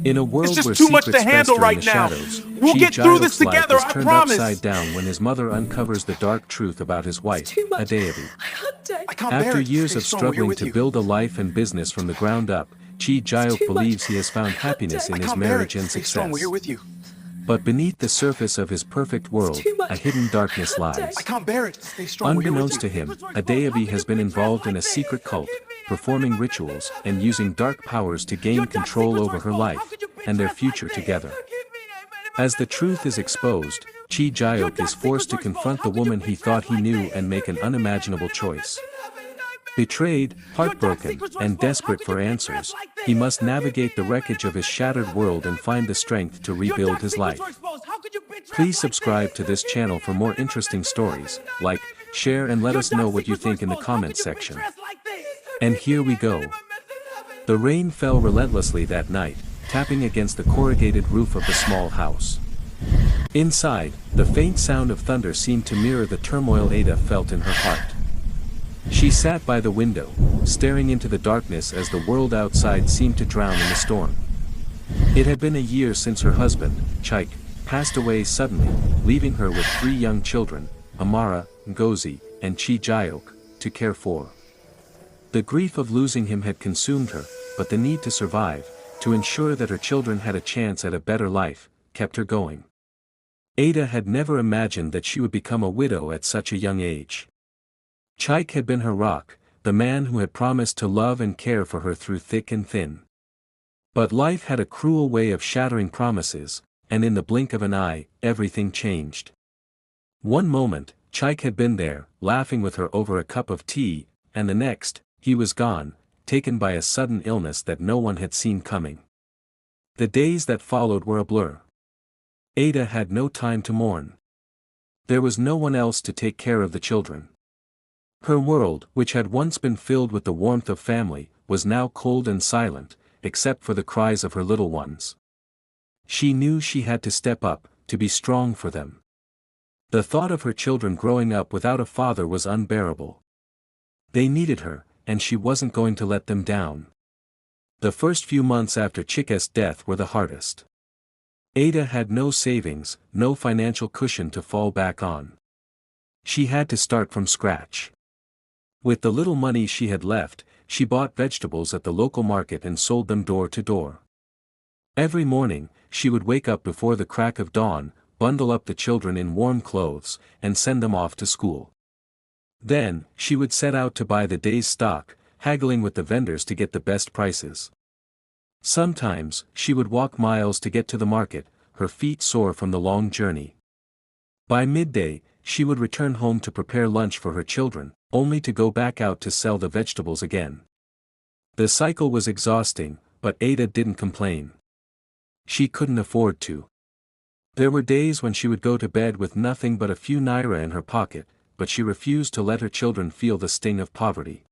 In a It's world where just too much to secrets handle fester in right the now. shadows, We'll get through this Chijioke's life together, is I turned promise. upside down when his mother uncovers the dark truth about his wife, Too much. Adaobi. I can't After years of struggling to build a life and business from the ground up, Chijioke too much. believes he has found happiness in his marriage and success. You. But beneath the surface of his perfect world, too much. a hidden darkness lies. I can't bear it. Stay strong. Unbeknownst to him, Adaobi has been involved in a secret cult, performing rituals and using dark powers to gain control over her life and their future together. As the truth is exposed, Chijioke is forced to confront the woman he thought he knew and make an unimaginable choice. Betrayed, heartbroken, and desperate for answers, he must navigate the wreckage of his shattered world and find the strength to rebuild his life. Please subscribe to this channel for more interesting stories, like, share and let us know what you think in the comments section. And here we go. The rain fell relentlessly that night, tapping against the corrugated roof of the small house. Inside, the faint sound of thunder seemed to mirror the turmoil Ada felt in her heart. She sat by the window, staring into the darkness as the world outside seemed to drown in the storm. It had been a year since her husband, Chijioke, passed away suddenly, leaving her with 3 young children, Amara, Ngozi, and Chijioke, to care for. The grief of losing him had consumed her, but the need to survive, to ensure that her children had a chance at a better life, kept her going. Ada had never imagined that she would become a widow at such a young age. Chijioke had been her rock, the man who had promised to love and care for her through thick and thin. But life had a cruel way of shattering promises, and in the blink of an eye, everything changed. One moment, Chijioke had been there, laughing with her over a cup of tea, and the next, he was gone, taken by a sudden illness that no one had seen coming. The days that followed were a blur. Ada had no time to mourn. There was no one else to take care of the children. Her world, which had once been filled with the warmth of family, was now cold and silent, except for the cries of her little ones. She knew she had to step up, to be strong for them. The thought of her children growing up without a father was unbearable. They needed her, and she wasn't going to let them down. The first few months after Chijioke's death were the hardest. Ada had no savings, no financial cushion to fall back on. She had to start from scratch. With the little money she had left, she bought vegetables at the local market and sold them door to door. Every morning, she would wake up before the crack of dawn, bundle up the children in warm clothes, and send them off to school. Then, she would set out to buy the day's stock, haggling with the vendors to get the best prices. Sometimes, she would walk miles to get to the market, her feet sore from the long journey. By midday, she would return home to prepare lunch for her children, only to go back out to sell the vegetables again. The cycle was exhausting, but Ada didn't complain. She couldn't afford to. There were days when she would go to bed with nothing but a few naira in her pocket, but she refused to let her children feel the sting of poverty.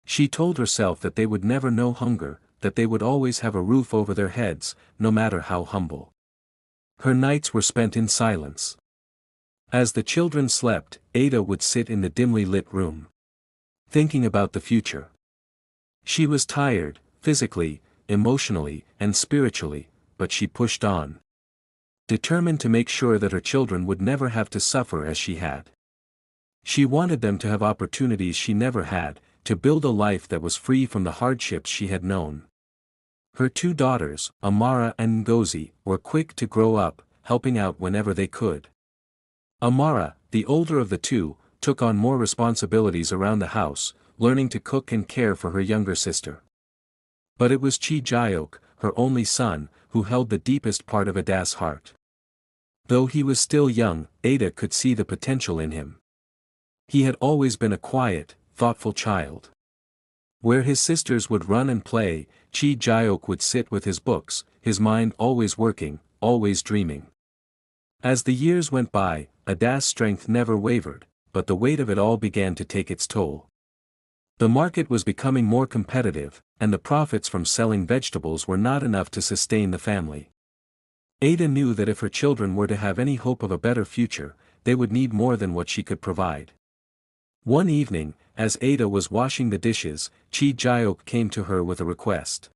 She told herself that they would never know hunger, that they would always have a roof over their heads, no matter how humble. Her nights were spent in silence. As the children slept, Ada would sit in the dimly lit room, thinking about the future. She was tired, physically, emotionally, and spiritually, but she pushed on. Determined to make sure that her children would never have to suffer as she had. She wanted them to have opportunities she never had, to build a life that was free from the hardships she had known. Her 2 daughters, Amara and Ngozi, were quick to grow up, helping out whenever they could. Amara, the older of the 2, took on more responsibilities around the house, learning to cook and care for her younger sister. But it was Chijioke, her only son, who held the deepest part of Ada's heart. Though he was still young, Ada could see the potential in him. He had always been a quiet, thoughtful child. Where his sisters would run and play, Chijioke would sit with his books, his mind always working, always dreaming. As the years went by, Ada's strength never wavered, but the weight of it all began to take its toll. The market was becoming more competitive, and the profits from selling vegetables were not enough to sustain the family. Ada knew that if her children were to have any hope of a better future, they would need more than what she could provide. One evening, as Ada was washing the dishes, Chijioke came to her with a request.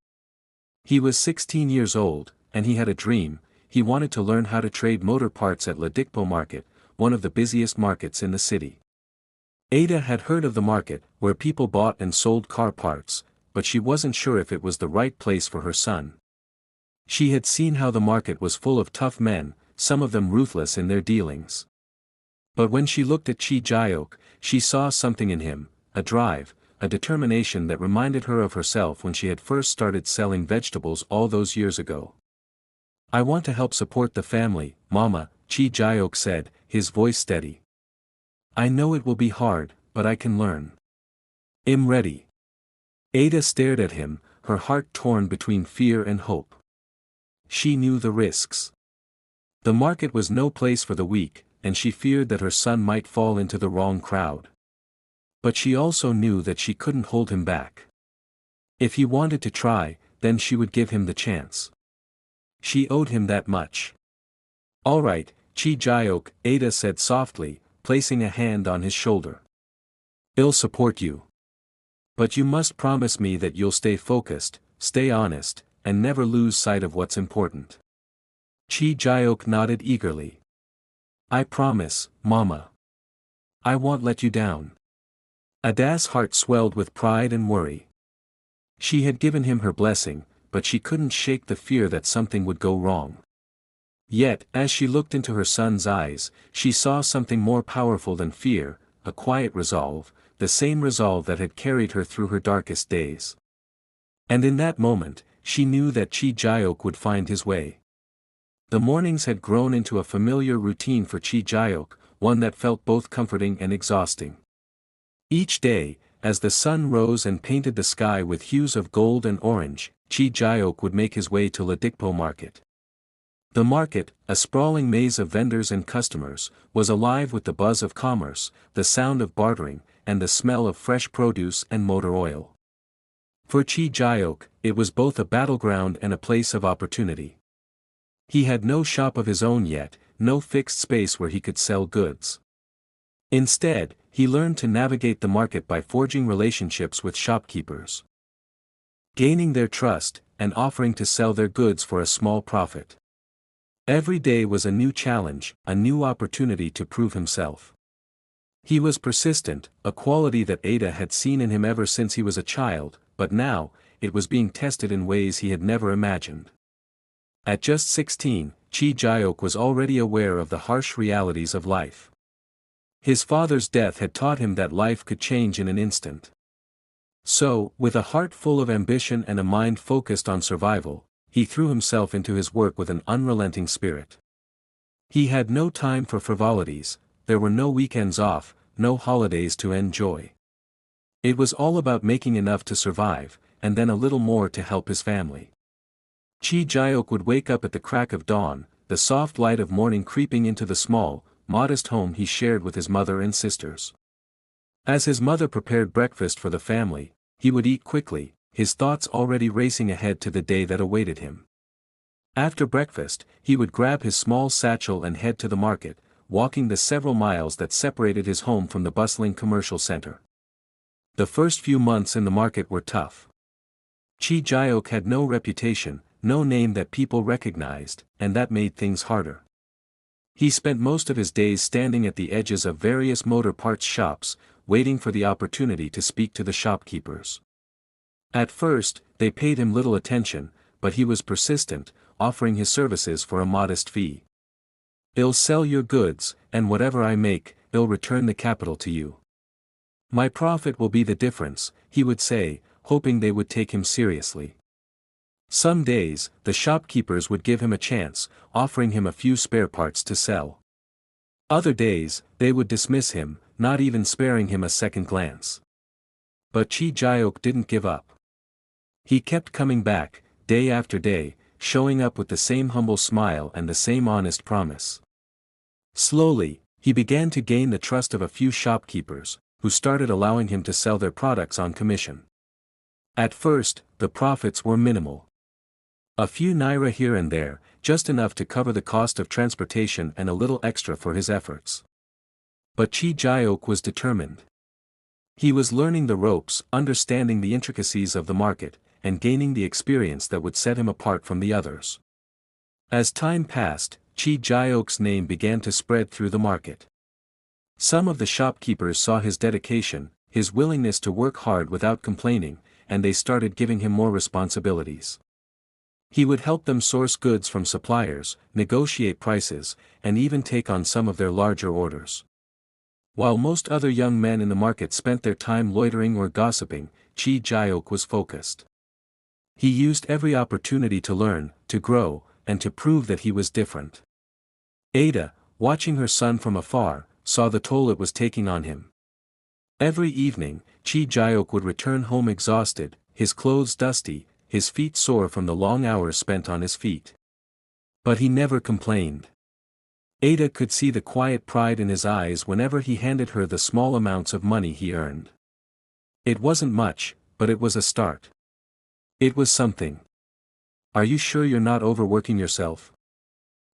He was 16 years old, and he had a dream. He wanted to learn how to trade motor parts at Ladikpo Market, one of the busiest markets in the city. Ada had heard of the market, where people bought and sold car parts, but she wasn't sure if it was the right place for her son. She had seen how the market was full of tough men, some of them ruthless in their dealings. But when she looked at Chijioke, she saw something in him, a drive, a determination that reminded her of herself when she had first started selling vegetables all those years ago. "I want to help support the family, Mama," Chijioke said, his voice steady. "I know it will be hard, but I can learn. I'm ready." Ada stared at him, her heart torn between fear and hope. She knew the risks. The market was no place for the weak, and she feared that her son might fall into the wrong crowd. But she also knew that she couldn't hold him back. If he wanted to try, then she would give him the chance. She owed him that much. "All right, Chijioke," Ada said softly, placing a hand on his shoulder. "I'll support you. But you must promise me that you'll stay focused, stay honest, and never lose sight of what's important." Chijioke nodded eagerly. "I promise, Mama. I won't let you down." Ada's heart swelled with pride and worry. She had given him her blessing, but she couldn't shake the fear that something would go wrong. Yet, as she looked into her son's eyes, she saw something more powerful than fear, a quiet resolve, the same resolve that had carried her through her darkest days. And in that moment, she knew that Chijioke would find his way. The mornings had grown into a familiar routine for Chijioke, one that felt both comforting and exhausting. Each day, as the sun rose and painted the sky with hues of gold and orange, Chijioke would make his way to Ladikpo Market. The market, a sprawling maze of vendors and customers, was alive with the buzz of commerce, the sound of bartering, and the smell of fresh produce and motor oil. For Chijioke, it was both a battleground and a place of opportunity. He had no shop of his own yet, no fixed space where he could sell goods. Instead, he learned to navigate the market by forging relationships with shopkeepers, gaining their trust, and offering to sell their goods for a small profit. Every day was a new challenge, a new opportunity to prove himself. He was persistent, a quality that Ada had seen in him ever since he was a child, but now, it was being tested in ways he had never imagined. At just 16, Chijioke was already aware of the harsh realities of life. His father's death had taught him that life could change in an instant. So, with a heart full of ambition and a mind focused on survival, he threw himself into his work with an unrelenting spirit. He had no time for frivolities, there were no weekends off, no holidays to enjoy. It was all about making enough to survive, and then a little more to help his family. Chijioke would wake up at the crack of dawn, the soft light of morning creeping into the small, modest home he shared with his mother and sisters. As his mother prepared breakfast for the family, he would eat quickly, his thoughts already racing ahead to the day that awaited him. After breakfast, he would grab his small satchel and head to the market, walking the several miles that separated his home from the bustling commercial center. The first few months in the market were tough. Chijioke had no reputation, no name that people recognized, and that made things harder. He spent most of his days standing at the edges of various motor parts shops, waiting for the opportunity to speak to the shopkeepers. At first, they paid him little attention, but he was persistent, offering his services for a modest fee. "I'll sell your goods, and whatever I make, I'll return the capital to you. My profit will be the difference," he would say, hoping they would take him seriously. Some days, the shopkeepers would give him a chance, offering him a few spare parts to sell. Other days, they would dismiss him, not even sparing him a second glance. But Chijioke didn't give up. He kept coming back, day after day, showing up with the same humble smile and the same honest promise. Slowly, he began to gain the trust of a few shopkeepers, who started allowing him to sell their products on commission. At first, the profits were minimal. A few naira here and there, just enough to cover the cost of transportation and a little extra for his efforts. But Chijioke was determined. He was learning the ropes, understanding the intricacies of the market, and gaining the experience that would set him apart from the others. As time passed, Chijioke's name began to spread through the market. Some of the shopkeepers saw his dedication, his willingness to work hard without complaining, and they started giving him more responsibilities. He would help them source goods from suppliers, negotiate prices, and even take on some of their larger orders. While most other young men in the market spent their time loitering or gossiping, Chijioke was focused. He used every opportunity to learn, to grow, and to prove that he was different. Ada, watching her son from afar, saw the toll it was taking on him. Every evening, Chijioke would return home exhausted, his clothes dusty, his feet sore from the long hours spent on his feet. But he never complained. Ada could see the quiet pride in his eyes whenever he handed her the small amounts of money he earned. It wasn't much, but it was a start. It was something. "Are you sure you're not overworking yourself?"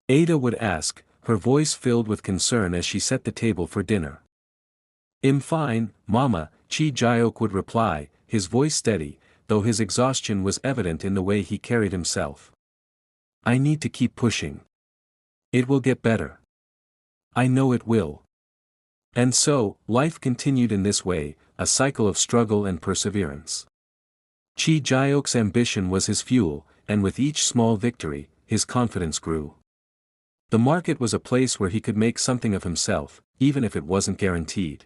Ada would ask, her voice filled with concern as she set the table for dinner. "I'm fine, Mama," Chijioke would reply, his voice steady, though his exhaustion was evident in the way he carried himself. "I need to keep pushing. It will get better. I know it will." And so, life continued in this way, a cycle of struggle and perseverance. Chijioke's ambition was his fuel, and with each small victory, his confidence grew. The market was a place where he could make something of himself, even if it wasn't guaranteed.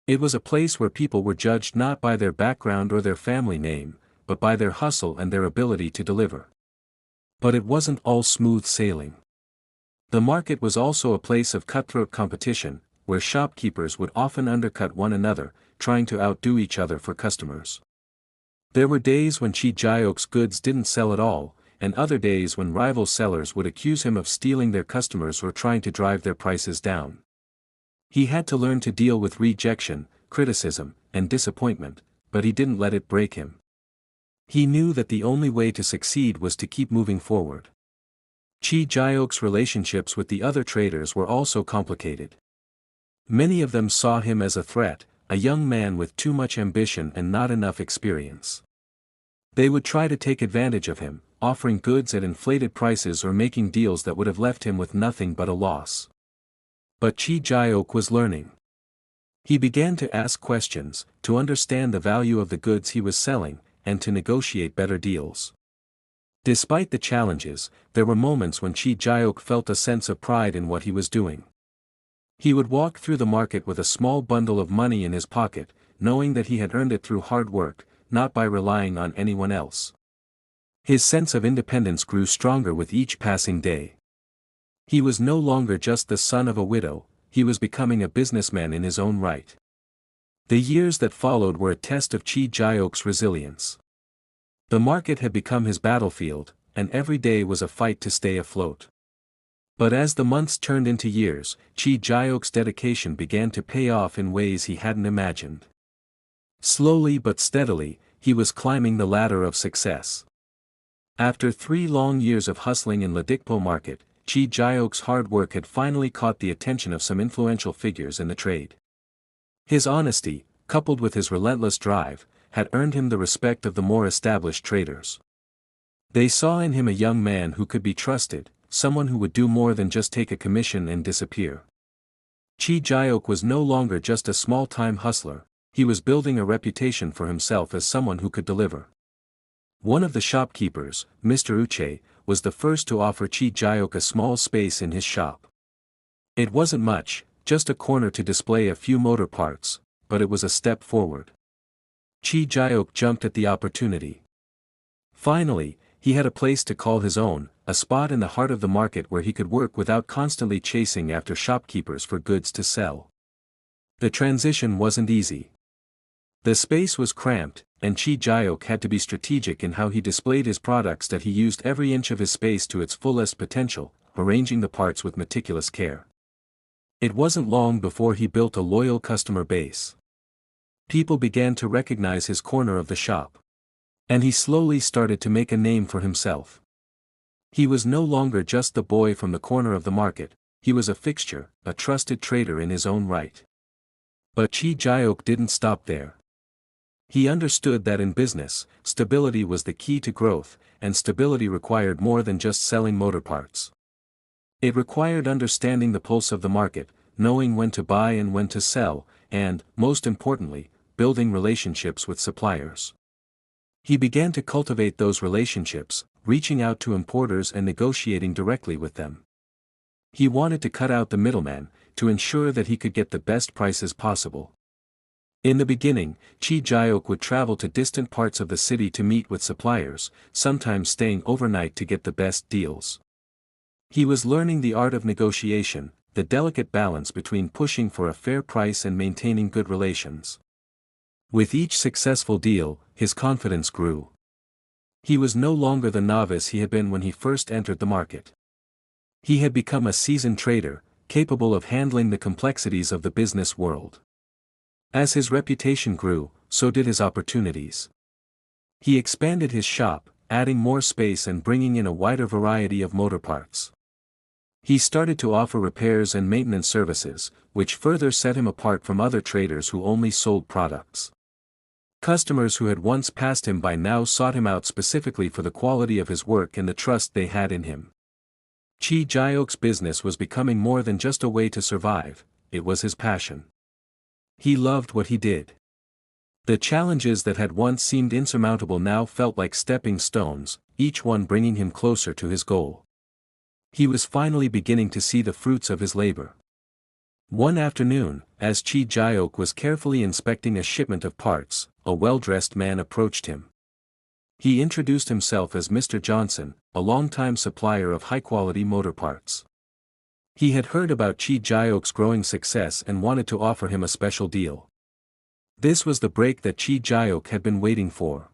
It was a place where people were judged not by their background or their family name, but by their hustle and their ability to deliver. But it wasn't all smooth sailing. The market was also a place of cutthroat competition, where shopkeepers would often undercut one another, trying to outdo each other for customers. There were days when Chijioke's goods didn't sell at all, and other days when rival sellers would accuse him of stealing their customers or trying to drive their prices down. He had to learn to deal with rejection, criticism, and disappointment, but he didn't let it break him. He knew that the only way to succeed was to keep moving forward. Chijioke's relationships with the other traders were also complicated. Many of them saw him as a threat, a young man with too much ambition and not enough experience. They would try to take advantage of him, offering goods at inflated prices or making deals that would have left him with nothing but a loss. But Chijioke was learning. He began to ask questions, to understand the value of the goods he was selling, and to negotiate better deals. Despite the challenges, there were moments when Chijioke felt a sense of pride in what he was doing. He would walk through the market with a small bundle of money in his pocket, knowing that he had earned it through hard work, not by relying on anyone else. His sense of independence grew stronger with each passing day. He was no longer just the son of a widow, he was becoming a businessman in his own right. The years that followed were a test of Chijioke's resilience. The market had become his battlefield, and every day was a fight to stay afloat. But as the months turned into years, Chijioke's dedication began to pay off in ways he hadn't imagined. Slowly but steadily, he was climbing the ladder of success. After 3 long years of hustling in Ladikpo market, Chijioke's hard work had finally caught the attention of some influential figures in the trade. His honesty, coupled with his relentless drive, had earned him the respect of the more established traders. They saw in him a young man who could be trusted, someone who would do more than just take a commission and disappear. Chijioke was no longer just a small-time hustler, he was building a reputation for himself as someone who could deliver. One of the shopkeepers, Mr. Uche, was the first to offer Chijioke a small space in his shop. It wasn't much, just a corner to display a few motor parts, but it was a step forward. Chijioke jumped at the opportunity. Finally, he had a place to call his own, a spot in the heart of the market where he could work without constantly chasing after shopkeepers for goods to sell. The transition wasn't easy. The space was cramped, and Chijioke had to be strategic in how he displayed his products that he used every inch of his space to its fullest potential, arranging the parts with meticulous care. It wasn't long before he built a loyal customer base. People began to recognize his corner of the shop. And he slowly started to make a name for himself. He was no longer just the boy from the corner of the market, he was a fixture, a trusted trader in his own right. But Chijioke didn't stop there. He understood that in business, stability was the key to growth, and stability required more than just selling motor parts. It required understanding the pulse of the market, knowing when to buy and when to sell, and, most importantly, building relationships with suppliers. He began to cultivate those relationships, reaching out to importers and negotiating directly with them. He wanted to cut out the middleman, to ensure that he could get the best prices possible. In the beginning, Chijioke would travel to distant parts of the city to meet with suppliers, sometimes staying overnight to get the best deals. He was learning the art of negotiation, the delicate balance between pushing for a fair price and maintaining good relations. With each successful deal, his confidence grew. He was no longer the novice he had been when he first entered the market. He had become a seasoned trader, capable of handling the complexities of the business world. As his reputation grew, so did his opportunities. He expanded his shop, adding more space and bringing in a wider variety of motor parts. He started to offer repairs and maintenance services, which further set him apart from other traders who only sold products. Customers who had once passed him by now sought him out specifically for the quality of his work and the trust they had in him. Chijioke's business was becoming more than just a way to survive, it was his passion. He loved what he did. The challenges that had once seemed insurmountable now felt like stepping stones, each one bringing him closer to his goal. He was finally beginning to see the fruits of his labor. One afternoon, as Chijioke was carefully inspecting a shipment of parts, a well-dressed man approached him. He introduced himself as Mr. Johnson, a longtime supplier of high-quality motor parts. He had heard about Chijioke's growing success and wanted to offer him a special deal. This was the break that Chijioke had been waiting for.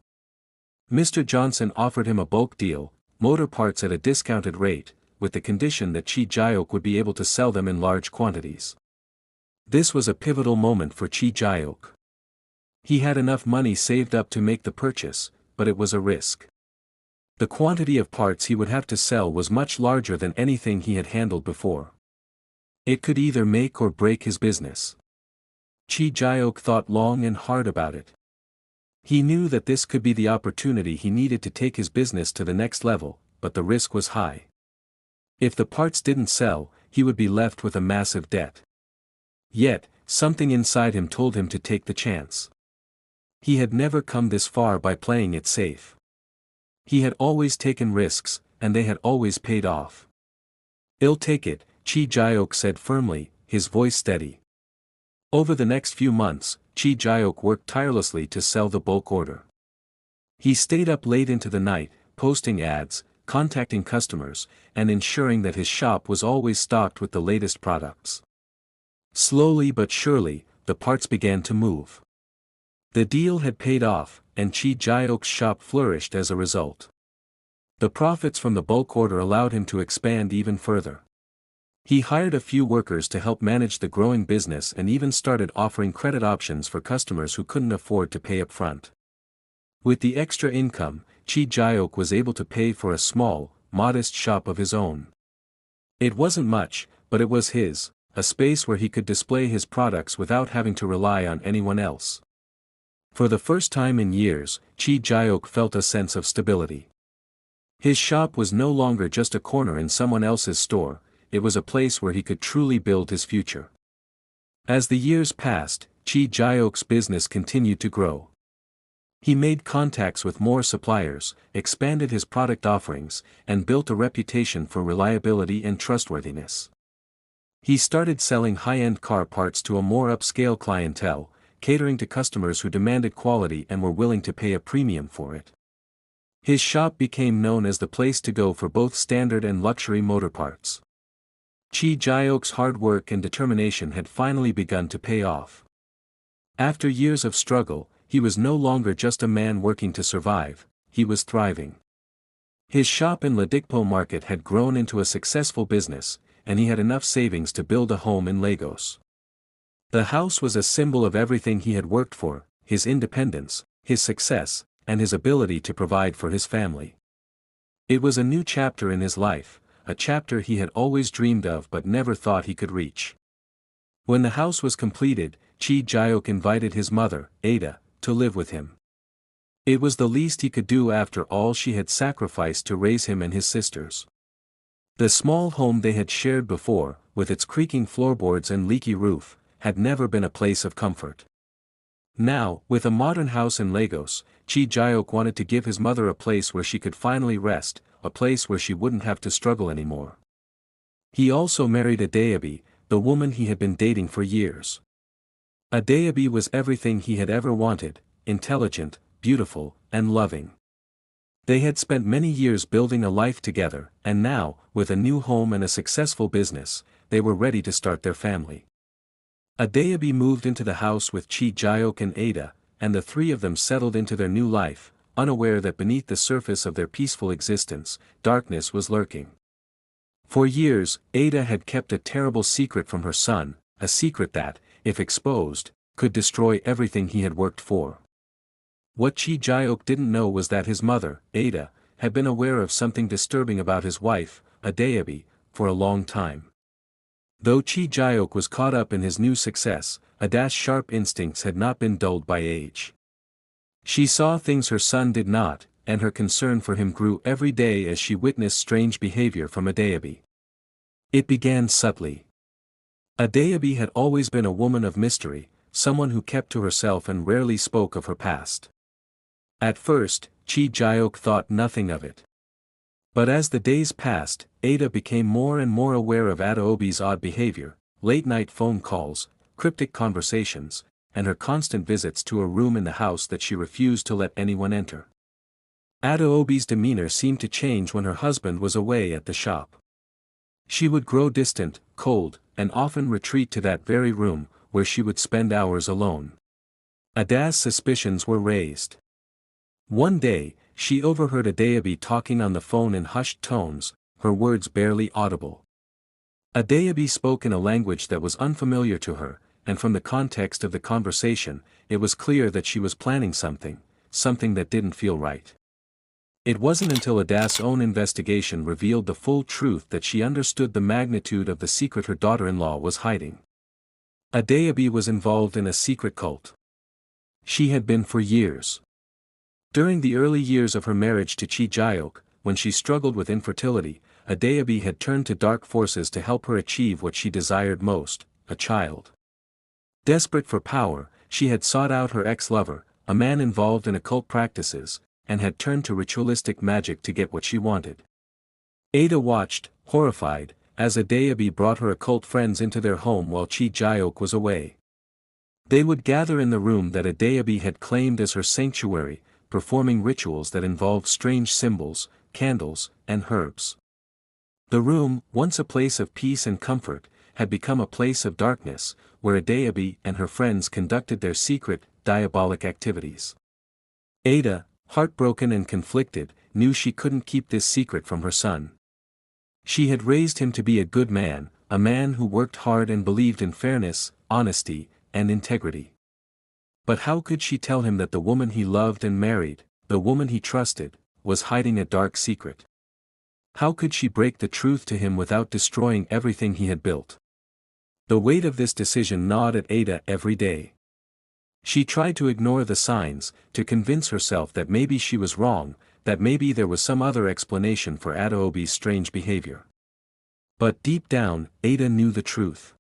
Mr. Johnson offered him a bulk deal, motor parts at a discounted rate, with the condition that Chijioke would be able to sell them in large quantities. This was a pivotal moment for Chijioke. He had enough money saved up to make the purchase, but it was a risk. The quantity of parts he would have to sell was much larger than anything he had handled before. It could either make or break his business. Chijioke thought long and hard about it. He knew that this could be the opportunity he needed to take his business to the next level, but the risk was high. If the parts didn't sell, he would be left with a massive debt. Yet, something inside him told him to take the chance. He had never come this far by playing it safe. He had always taken risks, and they had always paid off. "I'll take it," Chijioke said firmly, his voice steady. Over the next few months, Chijioke worked tirelessly to sell the bulk order. He stayed up late into the night, posting ads, contacting customers, and ensuring that his shop was always stocked with the latest products. Slowly but surely, the parts began to move. The deal had paid off, and Chijioke's shop flourished as a result. The profits from the bulk order allowed him to expand even further. He hired a few workers to help manage the growing business and even started offering credit options for customers who couldn't afford to pay up front. With the extra income, Chijioke was able to pay for a small, modest shop of his own. It wasn't much, but it was his, a space where he could display his products without having to rely on anyone else. For the first time in years, Chijioke felt a sense of stability. His shop was no longer just a corner in someone else's store, it was a place where he could truly build his future. As the years passed, Chijioke's business continued to grow. He made contacts with more suppliers, expanded his product offerings, and built a reputation for reliability and trustworthiness. He started selling high-end car parts to a more upscale clientele, catering to customers who demanded quality and were willing to pay a premium for it. His shop became known as the place to go for both standard and luxury motor parts. Chijioke's hard work and determination had finally begun to pay off. After years of struggle, he was no longer just a man working to survive, he was thriving. His shop in Ladikpo market had grown into a successful business, and he had enough savings to build a home in Lagos. The house was a symbol of everything he had worked for, his independence, his success, and his ability to provide for his family. It was a new chapter in his life, a chapter he had always dreamed of but never thought he could reach. When the house was completed, Chijioke invited his mother, Ada, to live with him. It was the least he could do after all she had sacrificed to raise him and his sisters. The small home they had shared before, with its creaking floorboards and leaky roof, had never been a place of comfort. Now, with a modern house in Lagos, Chijioke wanted to give his mother a place where she could finally rest, a place where she wouldn't have to struggle anymore. He also married Adaobi, the woman he had been dating for years. Adaobi was everything he had ever wanted: intelligent, beautiful, and loving. They had spent many years building a life together, and now, with a new home and a successful business, they were ready to start their family. Adaobi moved into the house with Chijioke and Ada, and the three of them settled into their new life, unaware that beneath the surface of their peaceful existence, darkness was lurking. For years, Ada had kept a terrible secret from her son, a secret that, if exposed, could destroy everything he had worked for. What Chijioke didn't know was that his mother, Ada, had been aware of something disturbing about his wife, Adaobi, for a long time. Though Chijioke was caught up in his new success, Ada's sharp instincts had not been dulled by age. She saw things her son did not, and her concern for him grew every day as she witnessed strange behavior from Adaobi. It began subtly. Adaobi had always been a woman of mystery, someone who kept to herself and rarely spoke of her past. At first, Chijioke thought nothing of it. But as the days passed, Ada became more and more aware of Adaobi's odd behavior, late-night phone calls, cryptic conversations, and her constant visits to a room in the house that she refused to let anyone enter. Adaobi's demeanor seemed to change when her husband was away at the shop. She would grow distant, cold, and often retreat to that very room, where she would spend hours alone. Ada's suspicions were raised. One day, she overheard Adaobi talking on the phone in hushed tones, her words barely audible. Adaobi spoke in a language that was unfamiliar to her, and from the context of the conversation, it was clear that she was planning something that didn't feel right. It wasn't until Ada's own investigation revealed the full truth that she understood the magnitude of the secret her daughter-in-law was hiding. Adaobi was involved in a secret cult. She had been for years. During the early years of her marriage to Chijioke, when she struggled with infertility, Adaobi had turned to dark forces to help her achieve what she desired most, a child. Desperate for power, she had sought out her ex-lover, a man involved in occult practices, and had turned to ritualistic magic to get what she wanted. Ada watched, horrified, as Adaobi brought her occult friends into their home while Chijioke was away. They would gather in the room that Adaobi had claimed as her sanctuary, performing rituals that involved strange symbols, candles, and herbs. The room, once a place of peace and comfort, had become a place of darkness, where Adaobi and her friends conducted their secret, diabolic activities. Ada, heartbroken and conflicted, knew she couldn't keep this secret from her son. She had raised him to be a good man, a man who worked hard and believed in fairness, honesty, and integrity. But how could she tell him that the woman he loved and married, the woman he trusted, was hiding a dark secret? How could she break the truth to him without destroying everything he had built? The weight of this decision gnawed at Ada every day. She tried to ignore the signs, to convince herself that maybe she was wrong, that maybe there was some other explanation for Adaobi's strange behavior. But deep down, Ada knew the truth.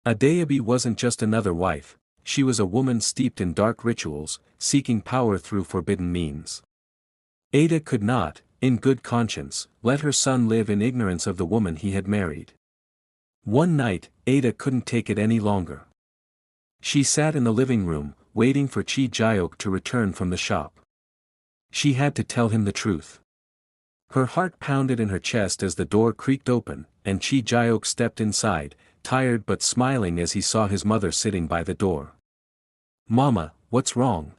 Adaobi wasn't just another wife, she was a woman steeped in dark rituals, seeking power through forbidden means. Ada could not, in good conscience, let her son live in ignorance of the woman he had married. One night, Ada couldn't take it any longer. She sat in the living room, waiting for Chijioke to return from the shop. She had to tell him the truth. Her heart pounded in her chest as the door creaked open, and Chijioke stepped inside, tired but smiling as he saw his mother sitting by the door. "Mama, what's wrong?"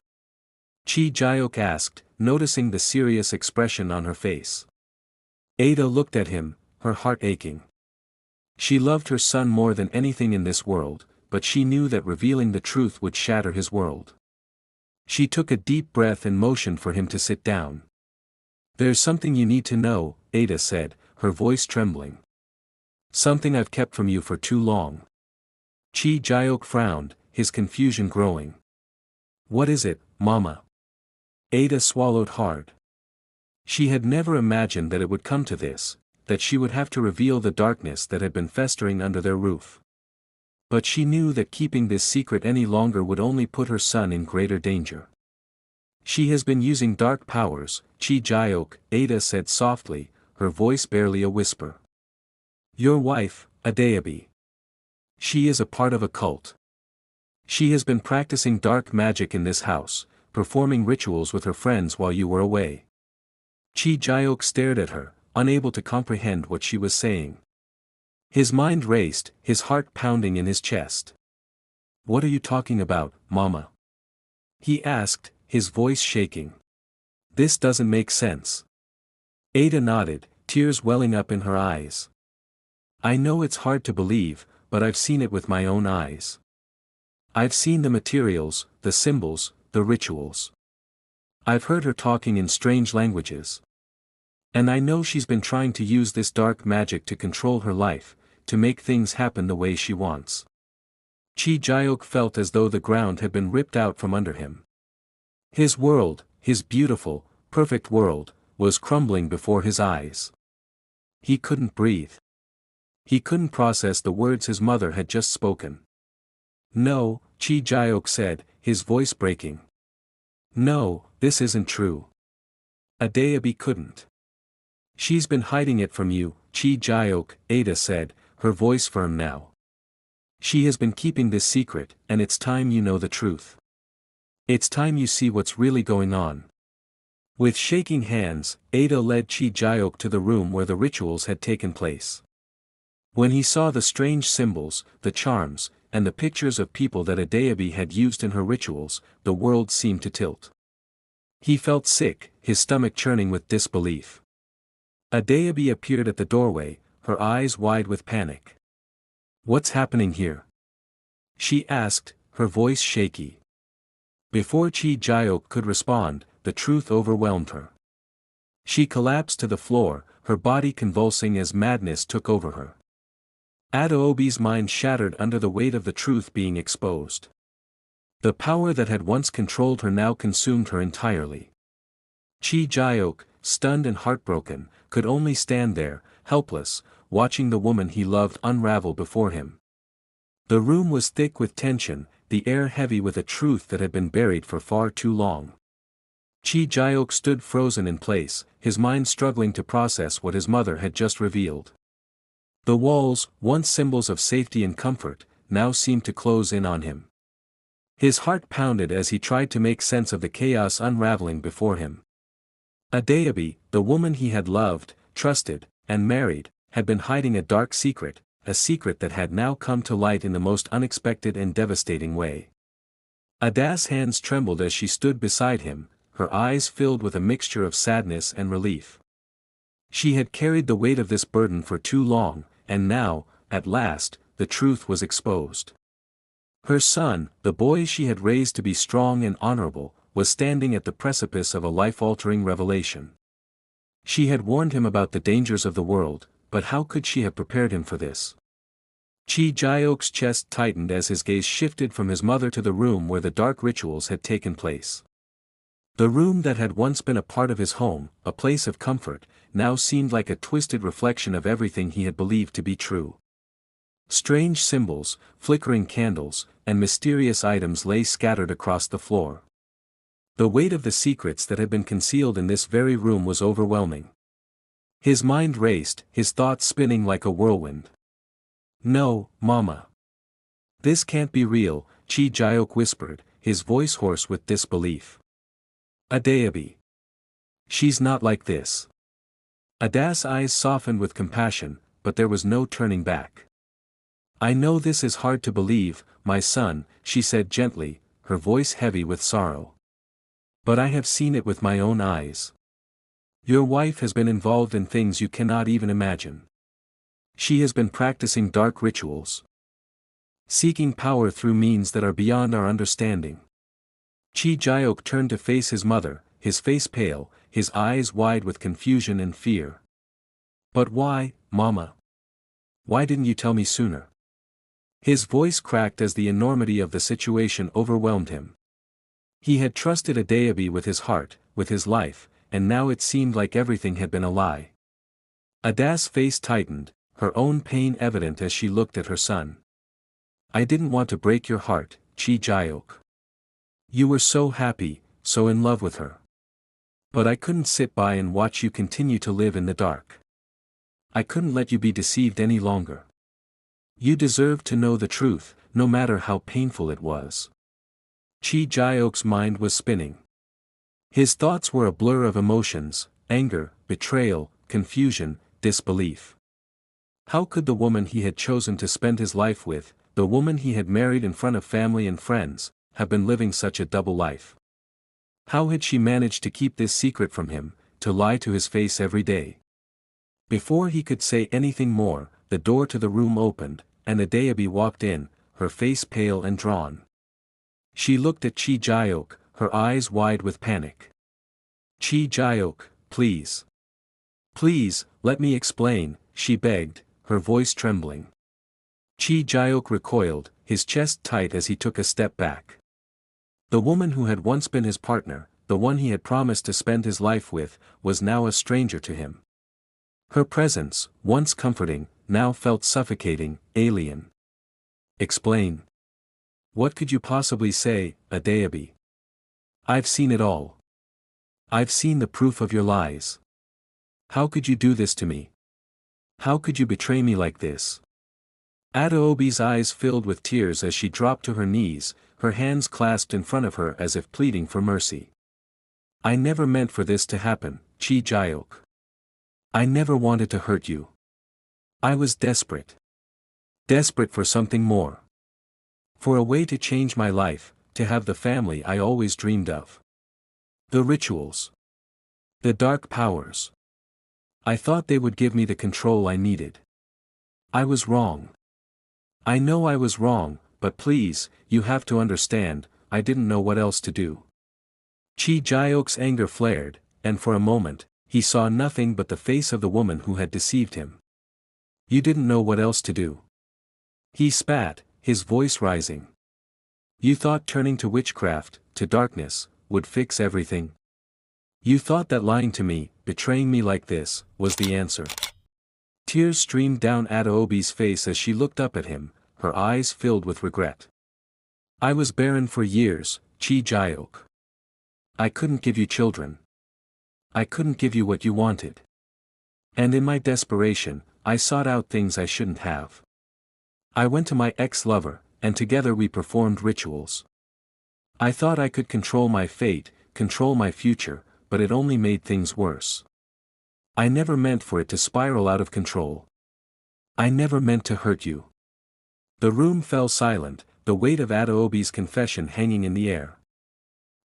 Chijioke asked, noticing the serious expression on her face. Ada looked at him, her heart aching. She loved her son more than anything in this world, but she knew that revealing the truth would shatter his world. She took a deep breath and motioned for him to sit down. "There's something you need to know," Ada said, her voice trembling. "Something I've kept from you for too long." Chijioke frowned, his confusion growing. What is it, Mama? Ada swallowed hard. She had never imagined that it would come to this, that she would have to reveal the darkness that had been festering under their roof. But she knew that keeping this secret any longer would only put her son in greater danger. She has been using dark powers, Chijioke, Ada said softly, her voice barely a whisper. Your wife, Adaobi. She is a part of a cult. She has been practicing dark magic in this house, performing rituals with her friends while you were away. Chijioke stared at her, unable to comprehend what she was saying. His mind raced, his heart pounding in his chest. What are you talking about, Mama? He asked, his voice shaking. This doesn't make sense. Ada nodded, tears welling up in her eyes. I know it's hard to believe, but I've seen it with my own eyes. I've seen the materials, the symbols, the rituals. I've heard her talking in strange languages. And I know she's been trying to use this dark magic to control her life, to make things happen the way she wants. Chijioke felt as though the ground had been ripped out from under him. His world, his beautiful, perfect world, was crumbling before his eyes. He couldn't breathe. He couldn't process the words his mother had just spoken. No, Chijioke said, his voice breaking. No, this isn't true. Adaobi couldn't. She's been hiding it from you, Chijioke, Ada said, her voice firm now. She has been keeping this secret, and it's time you know the truth. It's time you see what's really going on. With shaking hands, Ada led Chijioke to the room where the rituals had taken place. When he saw the strange symbols, the charms, and the pictures of people that Adaobi had used in her rituals, the world seemed to tilt. He felt sick, his stomach churning with disbelief. Adaobi appeared at the doorway, her eyes wide with panic. What's happening here? She asked, her voice shaky. Before Chijioke could respond, the truth overwhelmed her. She collapsed to the floor, her body convulsing as madness took over her. Adaobi's mind shattered under the weight of the truth being exposed. The power that had once controlled her now consumed her entirely. Chijioke, stunned and heartbroken, could only stand there, helpless, watching the woman he loved unravel before him. The room was thick with tension, the air heavy with a truth that had been buried for far too long. Chijioke stood frozen in place, his mind struggling to process what his mother had just revealed. The walls, once symbols of safety and comfort, now seemed to close in on him. His heart pounded as he tried to make sense of the chaos unraveling before him. Adaobi, the woman he had loved, trusted, and married, had been hiding a dark secret, a secret that had now come to light in the most unexpected and devastating way. Ada's hands trembled as she stood beside him, her eyes filled with a mixture of sadness and relief. She had carried the weight of this burden for too long, and now, at last, the truth was exposed. Her son, the boy she had raised to be strong and honorable, was standing at the precipice of a life-altering revelation. She had warned him about the dangers of the world, but how could she have prepared him for this? Chijioke's chest tightened as his gaze shifted from his mother to the room where the dark rituals had taken place. The room that had once been a part of his home, a place of comfort, now seemed like a twisted reflection of everything he had believed to be true. Strange symbols, flickering candles, and mysterious items lay scattered across the floor. The weight of the secrets that had been concealed in this very room was overwhelming. His mind raced, his thoughts spinning like a whirlwind. No, Mama. This can't be real, Chijioke whispered, his voice hoarse with disbelief. Adaobi. She's not like this. Ada's eyes softened with compassion, but there was no turning back. I know this is hard to believe, my son, she said gently, her voice heavy with sorrow. But I have seen it with my own eyes. Your wife has been involved in things you cannot even imagine. She has been practicing dark rituals, seeking power through means that are beyond our understanding. Chijioke turned to face his mother, his face pale, his eyes wide with confusion and fear. But why, Mama? Why didn't you tell me sooner? His voice cracked as the enormity of the situation overwhelmed him. He had trusted Adaobi with his heart, with his life, and now it seemed like everything had been a lie. Ada's face tightened, her own pain evident as she looked at her son. I didn't want to break your heart, Chijioke. You were so happy, so in love with her. But I couldn't sit by and watch you continue to live in the dark. I couldn't let you be deceived any longer. You deserved to know the truth, no matter how painful it was. Chijioke's mind was spinning. His thoughts were a blur of emotions, anger, betrayal, confusion, disbelief. How could the woman he had chosen to spend his life with, the woman he had married in front of family and friends, have been living such a double life? How had she managed to keep this secret from him, to lie to his face every day? Before he could say anything more, the door to the room opened, and Adaobi walked in, her face pale and drawn. She looked at Chijioke, her eyes wide with panic. Chijioke, please. Please, let me explain, she begged, her voice trembling. Chijioke recoiled, his chest tight as he took a step back. The woman who had once been his partner, the one he had promised to spend his life with, was now a stranger to him. Her presence, once comforting, now felt suffocating, alien. Explain. What could you possibly say, Adaobi? I've seen it all. I've seen the proof of your lies. How could you do this to me? How could you betray me like this? Adaobi's eyes filled with tears as she dropped to her knees, her hands clasped in front of her as if pleading for mercy. I never meant for this to happen, Chijioke. I never wanted to hurt you. I was desperate. Desperate for something more. For a way to change my life, to have the family I always dreamed of. The rituals. The dark powers. I thought they would give me the control I needed. I was wrong. I know I was wrong, but please, you have to understand, I didn't know what else to do. Chijioke's anger flared, and for a moment, he saw nothing but the face of the woman who had deceived him. You didn't know what else to do. He spat, his voice rising. You thought turning to witchcraft, to darkness, would fix everything. You thought that lying to me, betraying me like this, was the answer. Tears streamed down Adaobi's face as she looked up at him, her eyes filled with regret. I was barren for years, Chijioke. I couldn't give you children. I couldn't give you what you wanted. And in my desperation, I sought out things I shouldn't have. I went to my ex-lover, and together we performed rituals. I thought I could control my fate, control my future, but it only made things worse. I never meant for it to spiral out of control. I never meant to hurt you. The room fell silent, the weight of Adaobi's confession hanging in the air.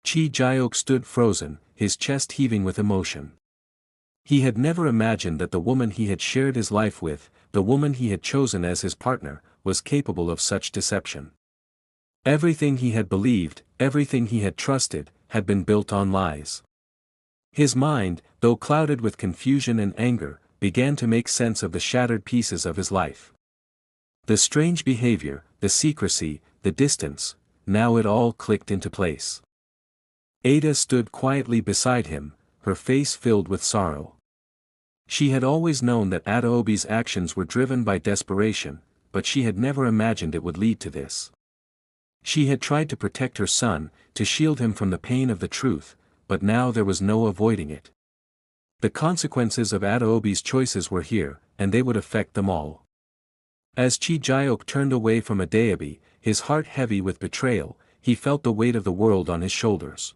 Chijioke stood frozen, his chest heaving with emotion. He had never imagined that the woman he had shared his life with, the woman he had chosen as his partner, was capable of such deception. Everything he had believed, everything he had trusted, had been built on lies. His mind, though clouded with confusion and anger, began to make sense of the shattered pieces of his life. The strange behavior, the secrecy, the distance, now it all clicked into place. Ada stood quietly beside him, her face filled with sorrow. She had always known that Adaobi's actions were driven by desperation, but she had never imagined it would lead to this. She had tried to protect her son, to shield him from the pain of the truth, but now there was no avoiding it. The consequences of Adaobi's choices were here, and they would affect them all. As Chijioke turned away from Adaobi, his heart heavy with betrayal, he felt the weight of the world on his shoulders.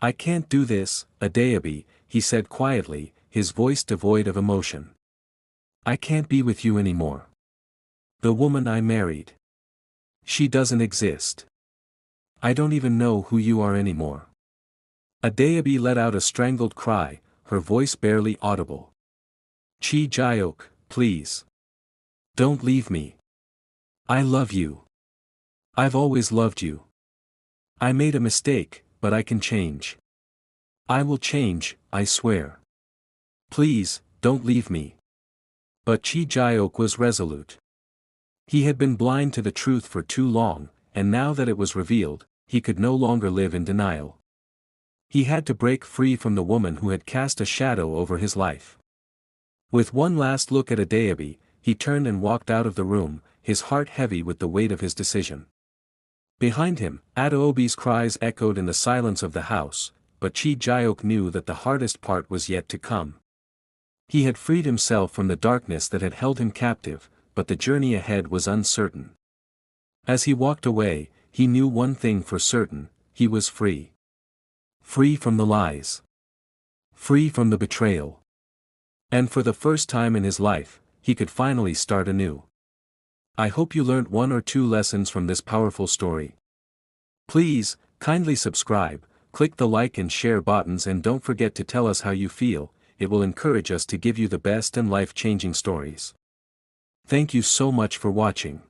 I can't do this, Adaobi, he said quietly, his voice devoid of emotion. I can't be with you anymore. The woman I married. She doesn't exist. I don't even know who you are anymore. Adaobi let out a strangled cry, her voice barely audible. Chijioke, please. Don't leave me. I love you. I've always loved you. I made a mistake, but I can change. I will change, I swear. Please, don't leave me. But Chijioke was resolute. He had been blind to the truth for too long, and now that it was revealed, he could no longer live in denial. He had to break free from the woman who had cast a shadow over his life. With one last look at Adaobi, he turned and walked out of the room, his heart heavy with the weight of his decision. Behind him, Adaobi's cries echoed in the silence of the house, but Chijioke knew that the hardest part was yet to come. He had freed himself from the darkness that had held him captive, but the journey ahead was uncertain. As he walked away, he knew one thing for certain: he was free. Free from the lies. Free from the betrayal. And for the first time in his life, he could finally start anew. I hope you learned one or two lessons from this powerful story. Please, kindly subscribe, click the like and share buttons, and don't forget to tell us how you feel. It will encourage us to give you the best and life-changing stories. Thank you so much for watching.